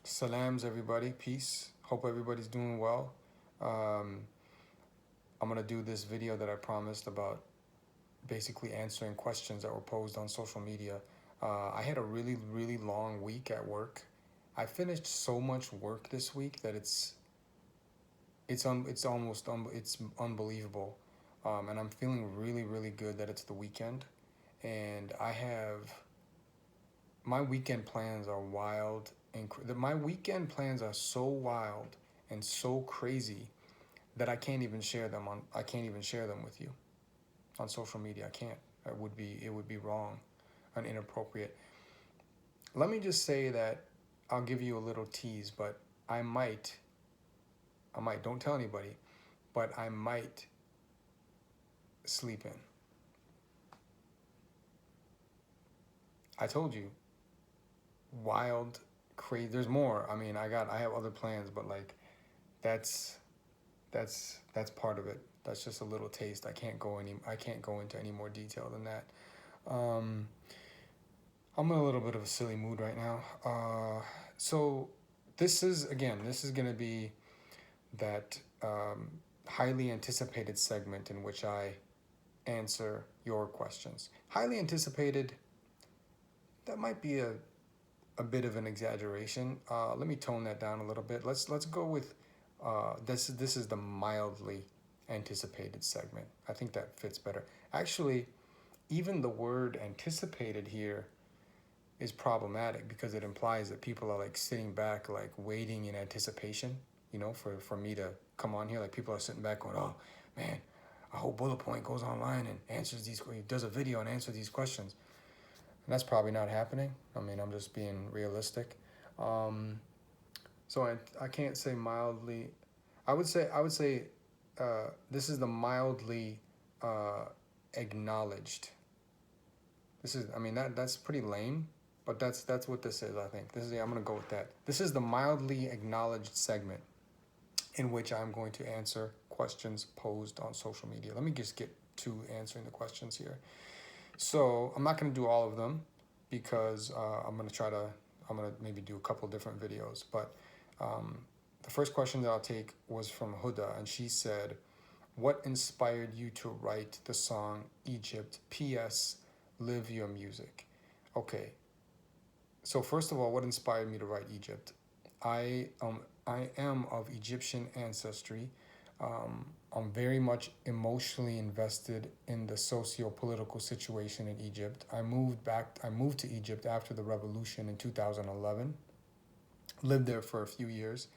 Salams, everybody. Peace. Hope everybody's doing well. Um, I'm going to do this video that I promised about basically answering questions that were posed on social media. I had a really, really long week at work. I finished so much work this week that it's unbelievable, and I'm feeling really, really good that it's the weekend, and my weekend plans are wild my weekend plans are so wild and so crazy that I can't even share them with you on social media. I can't. It would be wrong and inappropriate. Let me just say that I'll give you a little tease, but I might don't tell anybody, but I might sleep in. I told you, wild, crazy. There's more. I mean, I have other plans, but like that's that's part of it. That's just a little taste. I can't go into any more detail than that. Um, I'm in a little bit of a silly mood right now. So this is gonna be that highly anticipated segment in which I answer your questions. Highly anticipated. That might be a bit of an exaggeration. Let me tone that down a little bit. Let's go with this is the mildly anticipated segment. I think that fits better. Actually, even the word anticipated here is problematic because it implies that people are like sitting back, like waiting in anticipation, for me to come on here. Like people are sitting back going, oh man, I hope Bulletpoint goes online and does a video and answers these questions. And that's probably not happening. I mean, I'm just being realistic. Um, so I can't say mildly. I would say this is the mildly uh, acknowledged. This is, I mean, that's pretty lame, but that's what this is. I think this is. I'm gonna go with that. This is the mildly acknowledged segment in which I'm going to answer questions posed on social media. Let me just get to answering the questions here. So I'm not gonna do all of them because I'm gonna maybe do a couple different videos. But um, the first question that I'll take was from Huda, and she said, "What inspired you to write the song Egypt? P.S. Live your music." Okay, so first of all, what inspired me to write Egypt? I am of Egyptian ancestry. I'm very much emotionally invested in the socio-political situation in Egypt. I moved to Egypt after the revolution in 2011. Lived there for a few years.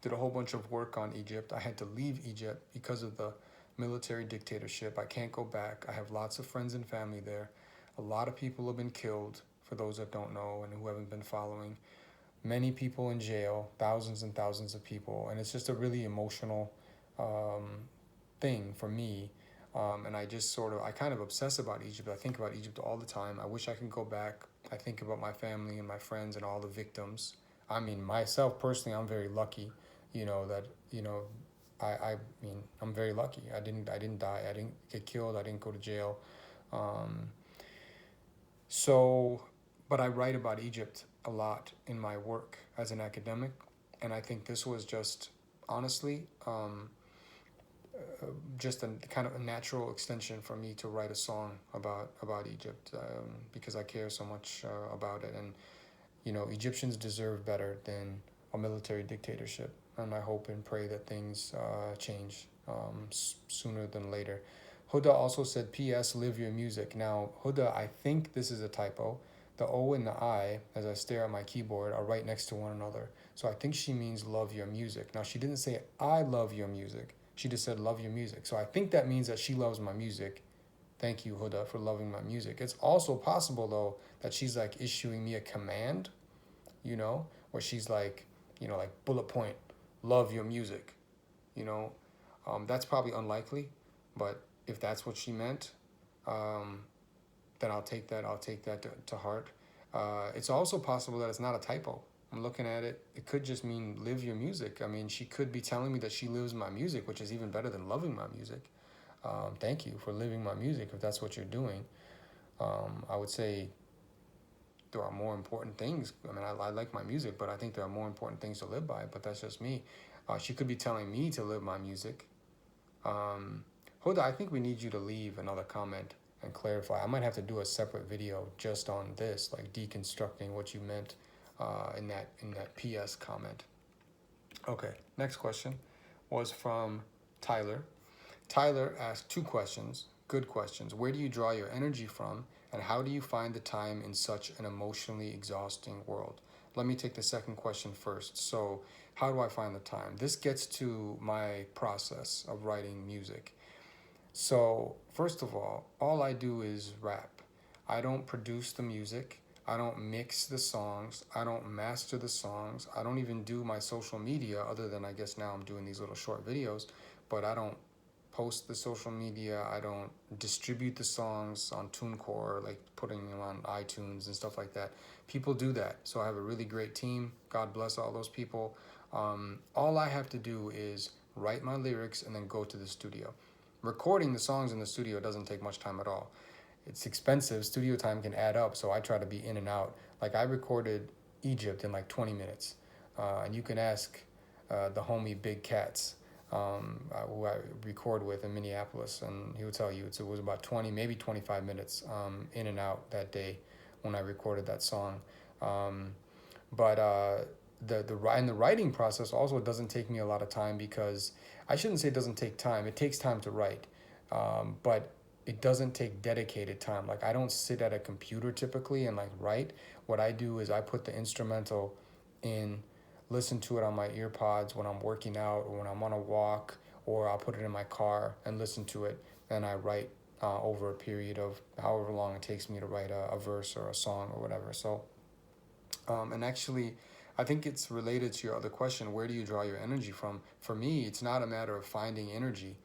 Did a whole bunch of work on Egypt. I had to leave Egypt because of the military dictatorship. I can't go back. I have lots of friends and family there. A lot of people have been killed, for those that don't know and who haven't been following. Many people in jail, thousands and thousands of people, and it's just a really emotional um, thing for me. And I kind of obsess about Egypt. I think about Egypt all the time. I wish I could go back. I think about my family and my friends and all the victims. I mean, myself personally, I'm very lucky, that, I mean, I'm very lucky. I didn't die. I didn't get killed. I didn't go to jail. Um, so, but I write about Egypt a lot in my work as an academic, and I think this was just honestly just a kind of a natural extension for me to write a song about Egypt, because I care so much about it, and Egyptians deserve better than a military dictatorship, and I hope and pray that things change sooner than later. Huda also said, P.S. Live your music. Now, Huda, I think this is a typo. The O and the I, as I stare at my keyboard, are right next to one another. So I think she means love your music. Now, she didn't say, I love your music. She just said, love your music. So I think that means that she loves my music. Thank you, Huda, for loving my music. It's also possible, though, that she's like issuing me a command, where she's like, like bullet point, love your music, you know. That's probably unlikely, but if that's what she meant, um, then I'll take that to heart. It's also possible that it's not a typo. I'm looking at it. It could just mean live your music. I mean, she could be telling me that she lives my music, which is even better than loving my music. Thank you for living my music if that's what you're doing. I would say there are more important things. I mean, I like my music, but I think there are more important things to live by. But that's just me. She could be telling me to live my music. Hoda, I think we need you to leave another comment and clarify. I might have to do a separate video just on this, like deconstructing what you meant in that PS comment. Okay, next question was from Tyler. Tyler asked two questions, good questions. Where do you draw your energy from, and how do you find the time in such an emotionally exhausting world? Let me take the second question first. So, how do I find the time? This gets to my process of writing music. So, first of all I do is rap. I don't produce the music. I don't mix the songs. I don't master the songs. I don't even do my social media, other than I guess now I'm doing these little short videos, but I don't post the social media. I don't distribute the songs on TuneCore, like putting them on iTunes and stuff like that. People do that. So I have a really great team. God bless all those people. All I have to do is write my lyrics and then go to the studio. Recording the songs in the studio doesn't take much time at all. It's expensive. Studio time can add up, so I try to be in and out. Like I recorded Egypt in like 20 minutes. And you can ask the homie Big Cats, who I record with in Minneapolis, and he would tell you it was about 20, maybe 25 minutes in and out that day when I recorded that song. But the writing process also doesn't take me a lot of time, because I shouldn't say it doesn't take time. It takes time to write, but it doesn't take dedicated time. Like I don't sit at a computer typically and like write. What I do is I put the instrumental in, listen to it on my ear pods when I'm working out or when I'm on a walk, or I'll put it in my car and listen to it. And I write over a period of however long it takes me to write a verse or a song or whatever. So, and actually, I think it's related to your other question, where do you draw your energy from? For me, it's not a matter of finding energy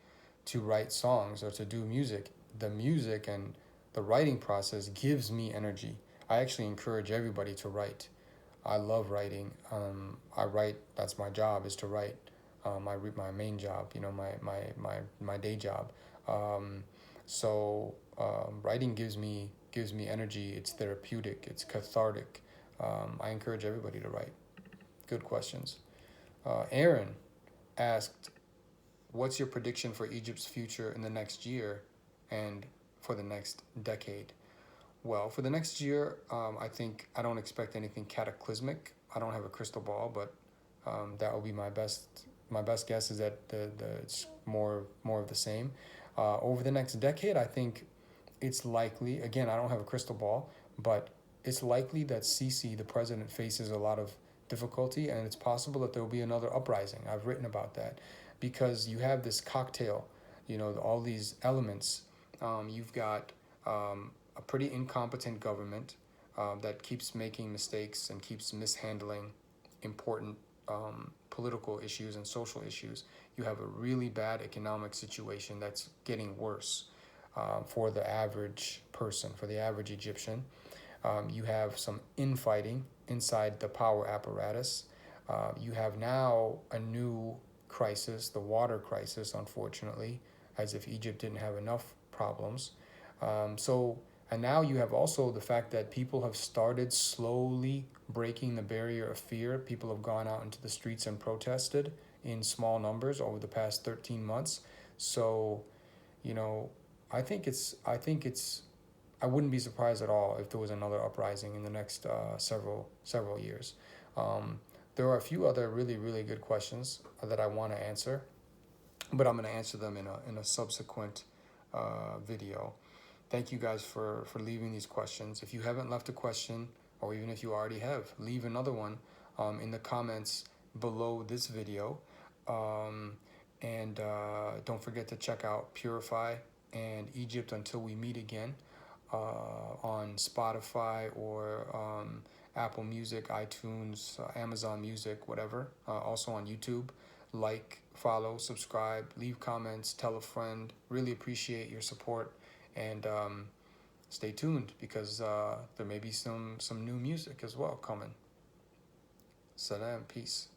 to write songs or to do music. The music and the writing process gives me energy. I actually encourage everybody to write. I love writing. I write. That's my job, is to write. My main job. My day job. Writing gives me energy. It's therapeutic. It's cathartic. I encourage everybody to write. Good questions. Aaron asked, "What's your prediction for Egypt's future in the next year, and for the next decade?" Well, for the next year, I think I don't expect anything cataclysmic. I don't have a crystal ball, but that will be my best. My best guess is that it's more of the same. Over the next decade, I think it's likely. Again, I don't have a crystal ball, but it's likely that Sisi, the president, faces a lot of difficulty, and it's possible that there will be another uprising. I've written about that, because you have this cocktail, all these elements. You've got a pretty incompetent government that keeps making mistakes and keeps mishandling important political issues and social issues. You have a really bad economic situation that's getting worse for the average person, for the average Egyptian. You have some infighting inside the power apparatus. You have now a new crisis, the water crisis, unfortunately, as if Egypt didn't have enough problems. And now you have also the fact that people have started slowly breaking the barrier of fear. People have gone out into the streets and protested in small numbers over the past 13 months. So, I think it's I wouldn't be surprised at all if there was another uprising in the next several years. There are a few other really, really good questions that I want to answer, but I'm going to answer them in a subsequent video. Thank you guys for leaving these questions. If you haven't left a question, or even if you already have, leave another one in the comments below this video. And don't forget to check out Purify and Egypt Until We Meet Again on Spotify or Apple Music, iTunes, Amazon Music, whatever. Also on YouTube. Like, follow, subscribe, leave comments, tell a friend. Really appreciate your support. And stay tuned, because there may be some new music as well coming. Salam, peace.